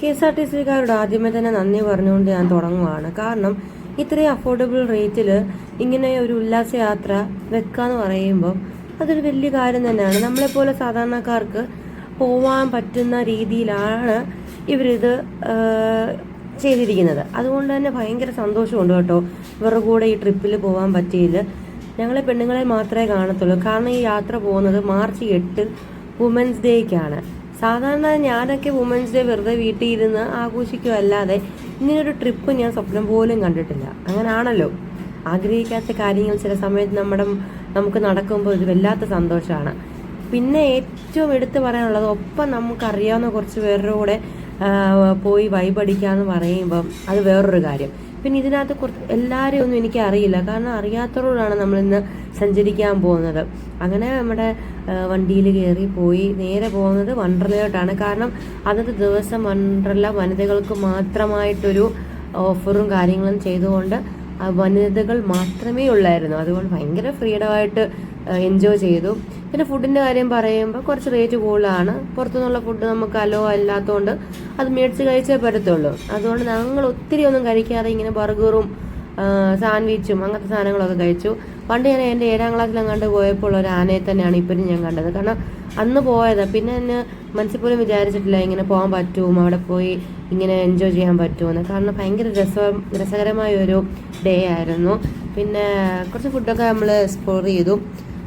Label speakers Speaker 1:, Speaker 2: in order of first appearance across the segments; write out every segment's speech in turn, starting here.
Speaker 1: KSRTCക്കാരോട് ആദ്യമേ തന്നെ നന്ദി പറഞ്ഞുകൊണ്ട് ഞാൻ തുടങ്ങുവാണ്. കാരണം ഇത്രയും അഫോർഡബിൾ റേറ്റിൽ ഇങ്ങനെ ഒരു ഉല്ലാസയാത്ര വെക്കാന്ന് പറയുമ്പോൾ അതൊരു വലിയ കാര്യം തന്നെയാണ്. നമ്മളെപ്പോലെ സാധാരണക്കാർക്ക് പോവാൻ പറ്റുന്ന രീതിയിലാണ് ഇവരിത് ചെയ്തിരിക്കുന്നത്. അതുകൊണ്ട് തന്നെ ഭയങ്കര സന്തോഷമുണ്ട് കേട്ടോ. ഇവരുടെ കൂടെ ഈ ട്രിപ്പിൽ പോകാൻ പറ്റിയില്ല. ഞങ്ങളെ പെണ്ണുങ്ങളെ മാത്രമേ കാണത്തുള്ളൂ. കാരണം ഈ യാത്ര പോകുന്നത് March 8 വുമൻസ് ഡേക്കാണ്. സാധാരണ ഞാനൊക്കെ വുമൻസ് ഡേ വെറുതെ വീട്ടിൽ ഇരുന്ന് ആഘോഷിക്കുമല്ലാതെ ഇങ്ങനൊരു ട്രിപ്പ് ഞാൻ സ്വപ്നം പോലും കണ്ടിട്ടില്ല. അങ്ങനാണല്ലോ, ആഗ്രഹിക്കാത്ത കാര്യങ്ങൾ ചില സമയത്ത് നമുക്ക് നടക്കുമ്പോൾ ഇത് വല്ലാത്ത സന്തോഷമാണ്. പിന്നെ ഏറ്റവും എടുത്തു പറയാനുള്ളത്, ഒപ്പം നമുക്കറിയാവുന്ന കുറച്ച് പേരുടെ കൂടെ പോയി വൈബടിക്കാന്ന് പറയുമ്പം അത് വേറൊരു കാര്യം. പിന്നെ ഇതിനകത്ത് കുറച്ച് എല്ലാവരെയും ഒന്നും എനിക്ക് അറിയില്ല. കാരണം അറിയാത്തവരോടാണ് നമ്മളിന്ന് സഞ്ചരിക്കാൻ പോകുന്നത്. അങ്ങനെ നമ്മുടെ വണ്ടിയിൽ കയറി പോയി നേരെ പോകുന്നത് വണ്ടർലയോട്ടാണ്. കാരണം അന്നത്തെ ദിവസം വണ്ടർല വനിതകൾക്ക് മാത്രമായിട്ടൊരു ഓഫറും കാര്യങ്ങളും ചെയ്തുകൊണ്ട് വനിതകൾ മാത്രമേ ഉള്ളായിരുന്നു. അതുകൊണ്ട് ഭയങ്കര ഫ്രീഡമായിട്ട് എൻജോയ് ചെയ്തു. പിന്നെ ഫുഡിൻ്റെ കാര്യം പറയുമ്പോൾ കുറച്ച് റേറ്റ് കൂടുതലാണ്. പുറത്തുനിന്നുള്ള ഫുഡ് നമുക്ക് അലോ അല്ലാത്തതുകൊണ്ട് അത് മേടിച്ച് കഴിച്ചേ പറ്റത്തുള്ളൂ. അതുകൊണ്ട് ഞങ്ങൾ ഒത്തിരി ഒന്നും കഴിക്കാതെ ഇങ്ങനെ ബർഗറും സാൻഡ്വിച്ചും അങ്ങനത്തെ സാധനങ്ങളൊക്കെ കഴിച്ചു. പണ്ട് ഞാൻ എൻ്റെ 7ാം ക്ലാസ്സിലെങ്ങാണ്ട് പോയപ്പോൾ ഒരു ആനയെ തന്നെയാണ് ഇപ്പോഴും ഞാൻ കണ്ടത്. കാരണം അന്ന് പോയതാണ്. പിന്നെ എന്നെ മനസ്സിൽ പോലും വിചാരിച്ചിട്ടില്ല ഇങ്ങനെ പോകാൻ പറ്റും, അവിടെ പോയി ഇങ്ങനെ എൻജോയ് ചെയ്യാൻ പറ്റുമെന്ന്. കാരണം ഭയങ്കര രസകരമായ ഒരു ഡേ ആയിരുന്നു. പിന്നെ കുറച്ച് ഫുഡൊക്കെ നമ്മൾ എക്സ്പ്ലോർ ചെയ്തു.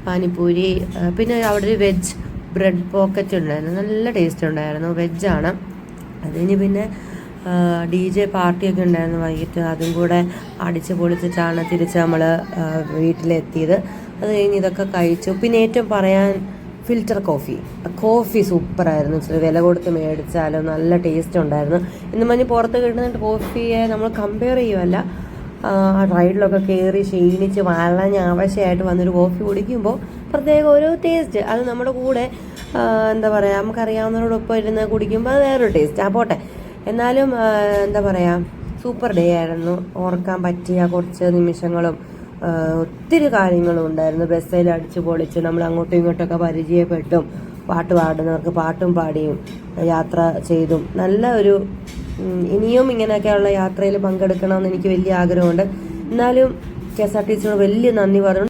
Speaker 1: പാനിപ്പൂരി, പിന്നെ അവിടെ ഒരു വെജ് ബ്രെഡ് പോക്കറ്റ് ഉണ്ടായിരുന്നു. നല്ല ടേസ്റ്റ് ഉണ്ടായിരുന്നു, വെജാണ്. അതിന് പിന്നെ DJ പാർട്ടിയൊക്കെ ഉണ്ടായിരുന്നു വൈകിട്ട്. അതും കൂടെ അടിച്ച് പൊളിച്ചിട്ടാണ് തിരിച്ച് നമ്മൾ വീട്ടിലെത്തിയത്. അത് കഴിഞ്ഞ് ഇതൊക്കെ കഴിച്ചു. പിന്നെ ഏറ്റവും പറയാൻ ഫിൽറ്റർ കോഫി സൂപ്പറായിരുന്നു. ഇച്ചിരി വില കൊടുത്ത് മേടിച്ചാലും നല്ല ടേസ്റ്റ് ഉണ്ടായിരുന്നു. ഇന്ന് മഞ്ഞ് പുറത്ത് കിട്ടുന്ന കോഫിയെ നമ്മൾ കമ്പയർ ചെയ്യുമല്ല, റൈഡിലൊക്കെ കയറി ക്ഷീണിച്ച് വളഞ്ഞ് ആവശ്യമായിട്ട് വന്നൊരു കോഫി കുടിക്കുമ്പോൾ പ്രത്യേക ഒരു ടേസ്റ്റ്. അത് നമ്മുടെ കൂടെ എന്താ പറയുക, നമുക്കറിയാവുന്നവരോടൊപ്പം ഇരുന്ന് കുടിക്കുമ്പോൾ അത് വേറൊരു ടേസ്റ്റ്. പോട്ടെ, എന്നാലും എന്താ പറയുക, സൂപ്പർ ഡേ ആയിരുന്നു. ഓർക്കാൻ പറ്റിയ കുറച്ച് നിമിഷങ്ങളും ഒത്തിരി കാര്യങ്ങളും ഉണ്ടായിരുന്നു. ബസ്സിൽ അടിച്ചു പൊളിച്ച് നമ്മൾ അങ്ങോട്ടും ഇങ്ങോട്ടൊക്കെ പരിചയപ്പെട്ടും പാട്ട് പാടുന്നവർക്ക് പാട്ടും പാടിയും യാത്ര ചെയ്തും നല്ല ഒരു ഇനിയും ഇങ്ങനെയൊക്കെയുള്ള യാത്രയിൽ പങ്കെടുക്കണമെന്ന് എനിക്ക് വലിയ ആഗ്രഹമുണ്ട്. എന്നാലും KSRTCയോട് വലിയ നന്ദി പറഞ്ഞു.